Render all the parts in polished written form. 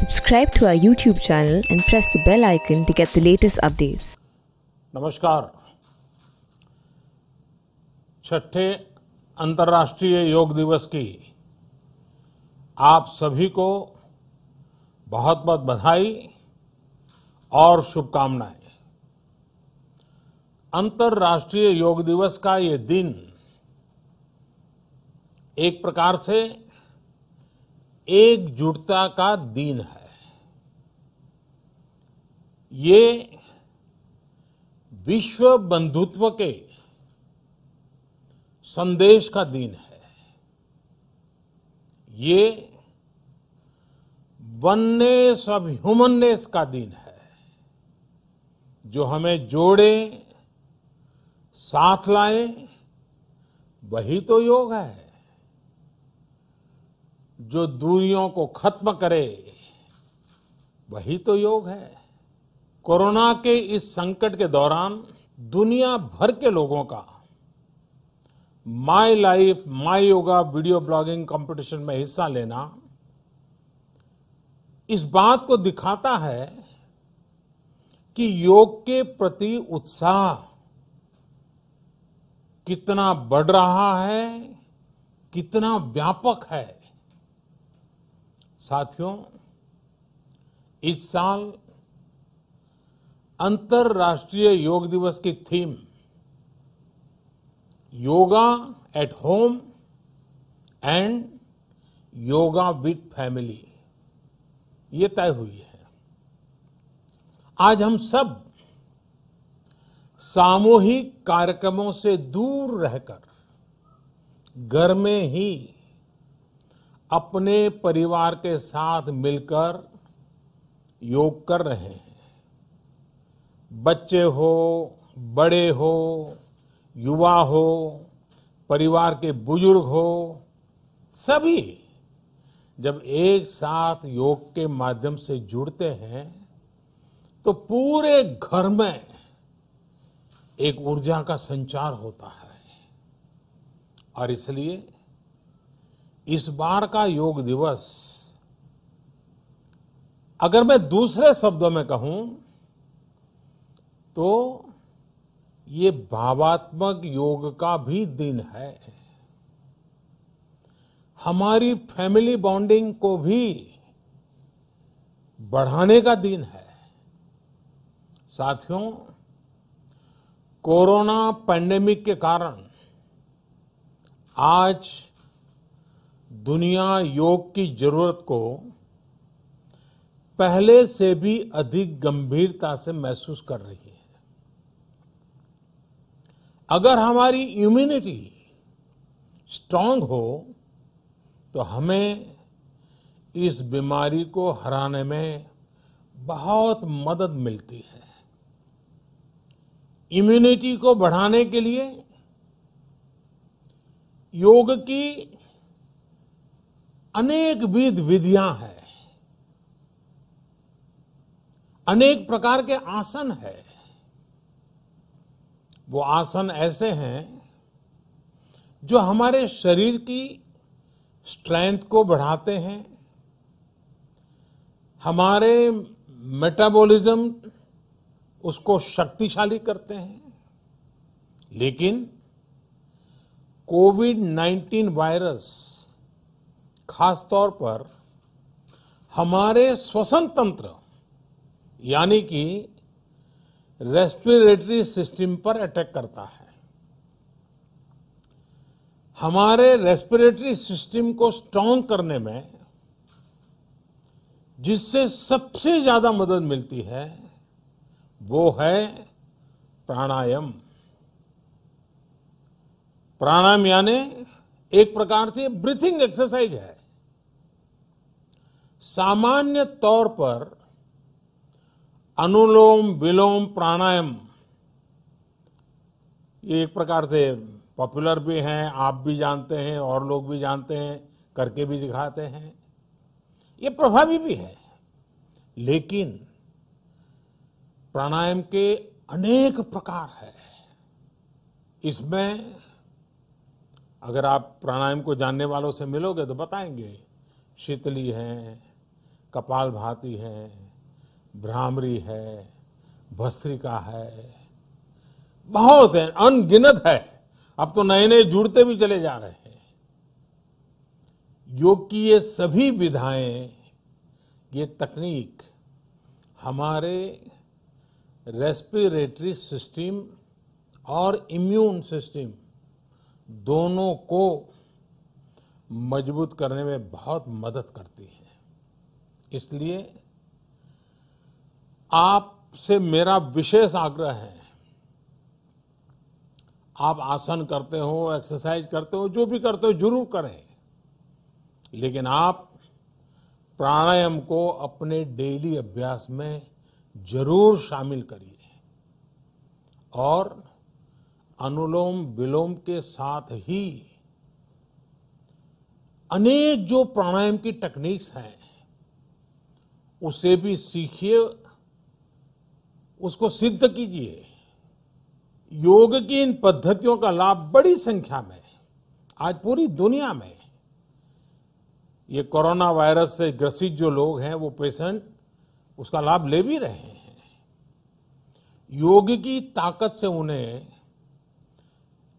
Subscribe to our YouTube channel and press the bell icon to get the latest updates. नमस्कार। छठे अंतर्राष्ट्रीय योग दिवस की आप सभी को बहुत बहुत बधाई और शुभकामनाएं। अंतर्राष्ट्रीय योग दिवस का ये दिन एक प्रकार से एकजुटता का दिन है। ये विश्व बंधुत्व के संदेश का दिन है। ये वननेस ऑफ ह्यूमननेस का दिन है, जो हमें जोड़े, साथ लाए, वही तो योग है। जो दूरियों को खत्म करे, वही तो योग है। कोरोना के इस संकट के दौरान दुनिया भर के लोगों का my life my yoga video blogging competition में हिस्सा लेना इस बात को दिखाता है कि योग के प्रति उत्साह कितना बढ़ रहा है, कितना व्यापक है। साथियों, इस साल अंतर्राष्ट्रीय योग दिवस की theme yoga at home and yoga with family ये तय हुई है। आज हम सब सामूहिक कार्यक्रमों से दूर रहकर घर में ही अपने परिवार के साथ मिलकर योग कर रहे हैं। बच्चे हो, बड़े हो, युवा हो, परिवार के बुजुर्ग हो, सभी जब एक साथ योग के माध्यम से जुड़ते हैं तो पूरे घर में एक ऊर्जा का संचार होता है। और इसलिए इस बार का योग दिवस, अगर मैं दूसरे शब्दों में कहूं तो ये भावात्मक योग का भी दिन है। हमारी फैमिली बॉन्डिंग को भी बढ़ाने का दिन है। साथियों, कोरोना पैंडेमिक के कारण आज दुनिया योग की जरूरत को पहले से भी अधिक गंभीरता से महसूस कर रही है। अगर हमारी इम्यूनिटी स्ट्रांग हो तो हमें इस बीमारी को हराने में बहुत मदद मिलती है। इम्यूनिटी को बढ़ाने के लिए योग की अनेक विध विधियां हैं, अनेक प्रकार के आसन हैं। वो आसन ऐसे हैं जो हमारे शरीर की स्ट्रेंथ को बढ़ाते हैं, हमारे मेटाबॉलिज्म उसको शक्तिशाली करते हैं। लेकिन कोविड-19 वायरस खासतौर पर हमारे श्वसन तंत्र यानी कि रेस्पिरेटरी सिस्टम पर अटैक करता है। हमारे रेस्पिरेटरी सिस्टम को स्ट्रांग करने में जिससे सबसे ज्यादा मदद मिलती है वो है प्राणायाम। प्राणायाम यानी एक प्रकार से ब्रीथिंग एक्सरसाइज है। सामान्य तौर पर अनुलोम विलोम प्राणायाम ये एक प्रकार से पॉपुलर भी हैं, आप भी जानते हैं और लोग भी जानते हैं, करके भी दिखाते हैं। ये प्रभावी भी है। लेकिन प्राणायाम के अनेक प्रकार हैं। इसमें अगर आप प्राणायाम को जानने वालों से मिलोगे तो बताएंगे शीतली है, कपालभाति है, भ्रामरी है, भस्त्रिका है, बहुत है, अनगिनत है। अब तो नए नए जुड़ते भी चले जा रहे हैं। योग की ये सभी विधाएं, ये तकनीक हमारे रेस्पिरेटरी सिस्टम और इम्यून सिस्टम दोनों को मजबूत करने में बहुत मदद करती है। इसलिए आपसे मेरा विशेष आग्रह है, आप आसन करते हो, एक्सरसाइज करते हो, जो भी करते हो जरूर करें, लेकिन आप प्राणायाम को अपने डेली अभ्यास में जरूर शामिल करिए और अनुलोम विलोम के साथ ही अनेक जो प्राणायाम की टेक्निक्स हैं उसे भी सीखिए, उसको सिद्ध कीजिए। योग की इन पद्धतियों का लाभ बड़ी संख्या में आज पूरी दुनिया में ये कोरोना वायरस से ग्रसित जो लोग हैं, वो पेशेंट उसका लाभ ले भी रहे हैं। योग की ताकत से उन्हें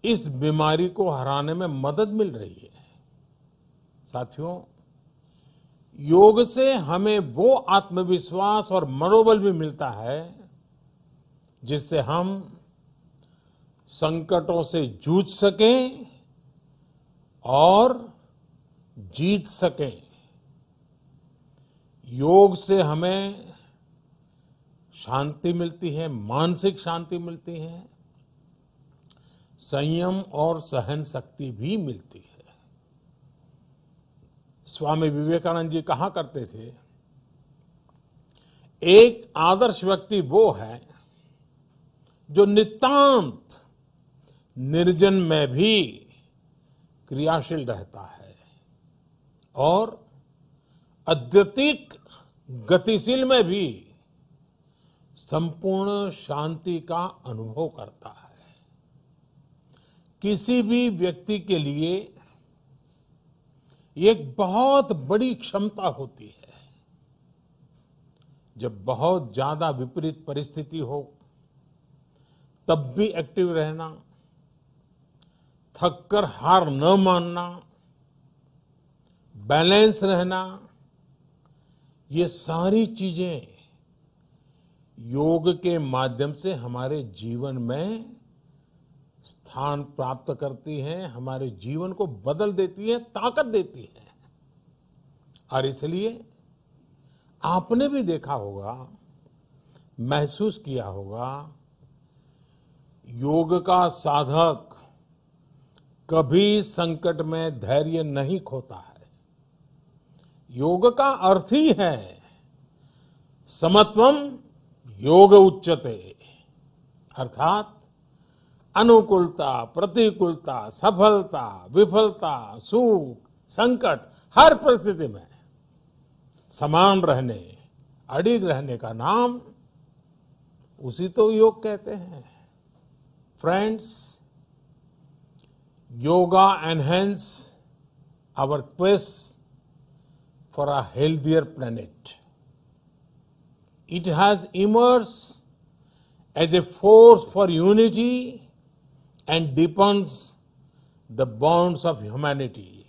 इस बीमारी को हराने में मदद मिल रही है। साथियों, योग से हमें वो आत्मविश्वास और मनोबल भी मिलता है जिससे हम संकटों से जूझ सकें और जीत सकें। योग से हमें शांति मिलती है, मानसिक शांति मिलती है, संयम और सहन शक्ति भी मिलती है। स्वामी विवेकानंद जी कहा करते थे, एक आदर्श व्यक्ति वो है जो नितांत निर्जन में भी क्रियाशील रहता है और अत्यधिक गतिशील में भी संपूर्ण शांति का अनुभव करता है। किसी भी व्यक्ति के लिए एक बहुत बड़ी क्षमता होती है, जब बहुत ज्यादा विपरीत परिस्थिति हो तब भी एक्टिव रहना, थककर हार न मानना, बैलेंस रहना, ये सारी चीजें योग के माध्यम से हमारे जीवन में स्थान प्राप्त करती हैं, हमारे जीवन को बदल देती है, ताकत देती है। और इसलिए आपने भी देखा होगा, महसूस किया होगा, योग का साधक कभी संकट में धैर्य नहीं खोता है। योग का अर्थ ही है समत्वम योग उच्यते, अर्थात अनुकूलता, प्रतिकूलता, सफलता, विफलता, सुख, संकट, हर परिस्थिति में समान रहने, अडिग रहने का नाम उसी तो योग कहते हैं। Friends, yoga enhance our quest for a healthier planet. It has emerged as a force for unity and deepens the bonds of humanity.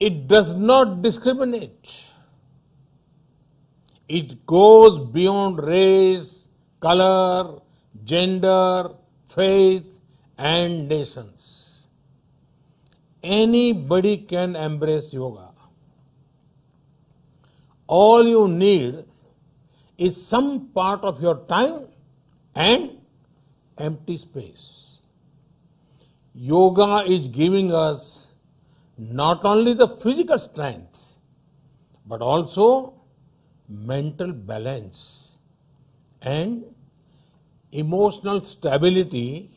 It does not discriminate. It goes beyond race, color, gender, faith, and nations. Anybody can embrace yoga. All you need is some part of your time and empty space. Yoga is giving us not only the physical strength, but also mental balance and emotional stability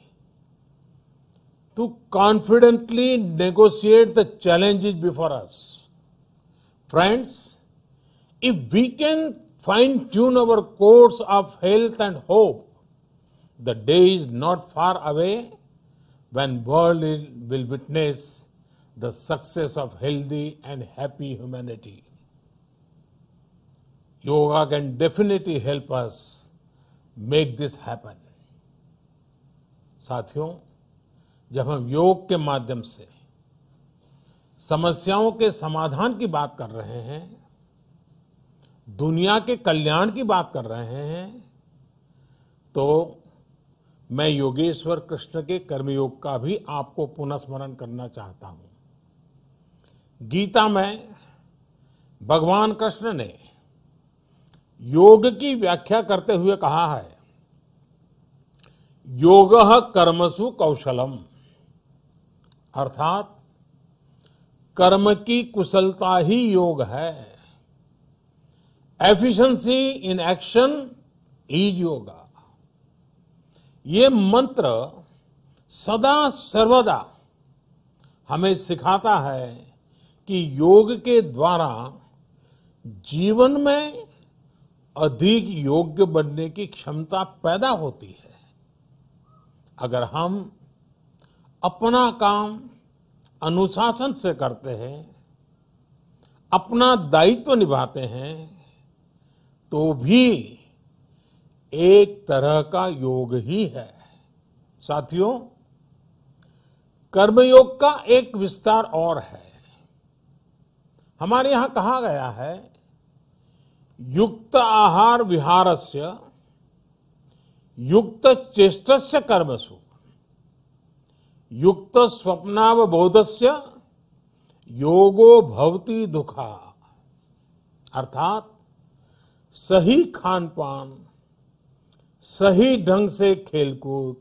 to confidently negotiate the challenges before us. Friends, if we can fine-tune our course of health and hope, the day is not far away when world will witness the success of healthy and happy humanity. Yoga can definitely help us make this happen. साथियों, जब हम योग के माध्यम से समस्याओं के समाधान की बात कर रहे हैं, दुनिया के कल्याण की बात कर रहे हैं, तो मैं योगेश्वर कृष्ण के कर्मयोग का भी आपको पुनः स्मरण करना चाहता हूं। गीता में भगवान कृष्ण ने योग की व्याख्या करते हुए कहा है, योगः कर्मसु कौशलम, अर्थात कर्म की कुशलता ही योग है। Efficiency in action is yoga. ये मंत्र सदा सर्वदा हमें सिखाता है कि योग के द्वारा जीवन में अधिक योग्य बनने की क्षमता पैदा होती है। अगर हम अपना काम अनुशासन से करते हैं, अपना दायित्व निभाते हैं, तो भी एक तरह का योग ही है। साथियों, कर्मयोग का एक विस्तार और है। हमारे यहां कहा गया है, युक्त आहार विहारस्य युक्त चेष्टस्य कर्मसु युक्त स्वप्नावबोधस्य योगो भवति दुखा। अर्थात सही खान पान, सही ढंग से खेलकूद,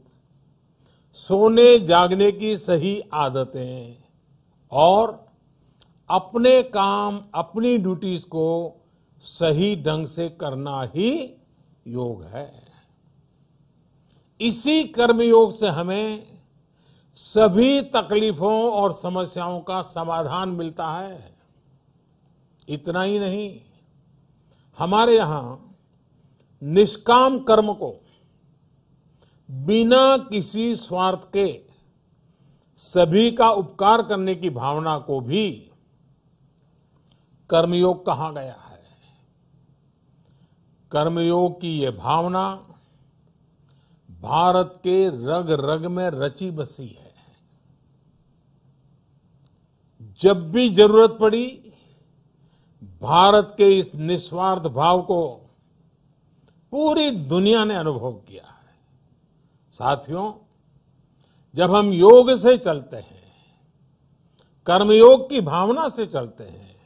सोने जागने की सही आदतें और अपने काम, अपनी ड्यूटीज को सही ढंग से करना ही योग है। इसी कर्मयोग से हमें सभी तकलीफों और समस्याओं का समाधान मिलता है। इतना ही नहीं, हमारे यहां निष्काम कर्म को बिना किसी स्वार्थ के सभी का उपकार करने की भावना को भी कर्मयोग कहा गया है। कर्मयोग की ये भावना भारत के रग रग में रची बसी है। जब भी जरूरत पड़ी, भारत के इस निस्वार्थ भाव को पूरी दुनिया ने अनुभव किया है। साथियों, जब हम योग से चलते हैं, कर्मयोग की भावना से चलते हैं,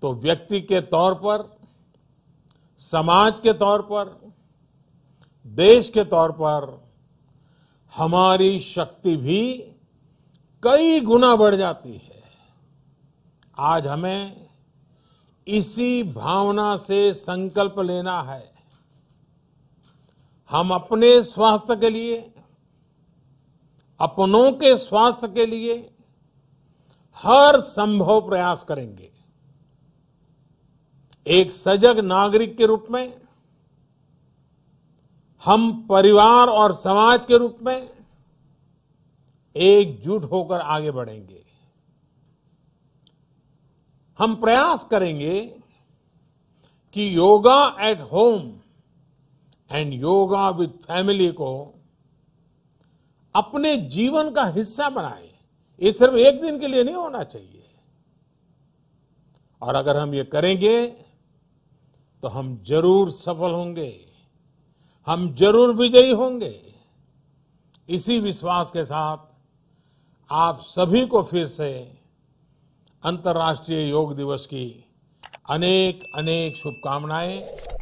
तो व्यक्ति के तौर पर, समाज के तौर पर, देश के तौर पर हमारी शक्ति भी कई गुना बढ़ जाती है। आज हमें इसी भावना से संकल्प लेना है। हम अपने स्वास्थ्य के लिए, अपनों के स्वास्थ्य के लिए हर संभव प्रयास करेंगे। एक सजग नागरिक के रूप में हम परिवार और समाज के रूप में एकजुट होकर आगे बढ़ेंगे। हम प्रयास करेंगे कि yoga at home and yoga with family को अपने जीवन का हिस्सा बनाएं। ये सिर्फ एक दिन के लिए नहीं होना चाहिए। और अगर हम ये करेंगे तो हम जरूर सफल होंगे, हम जरूर विजयी होंगे। इसी विश्वास के साथ आप सभी को फिर से अंतर्राष्ट्रीय योग दिवस की अनेक अनेक शुभकामनाएं।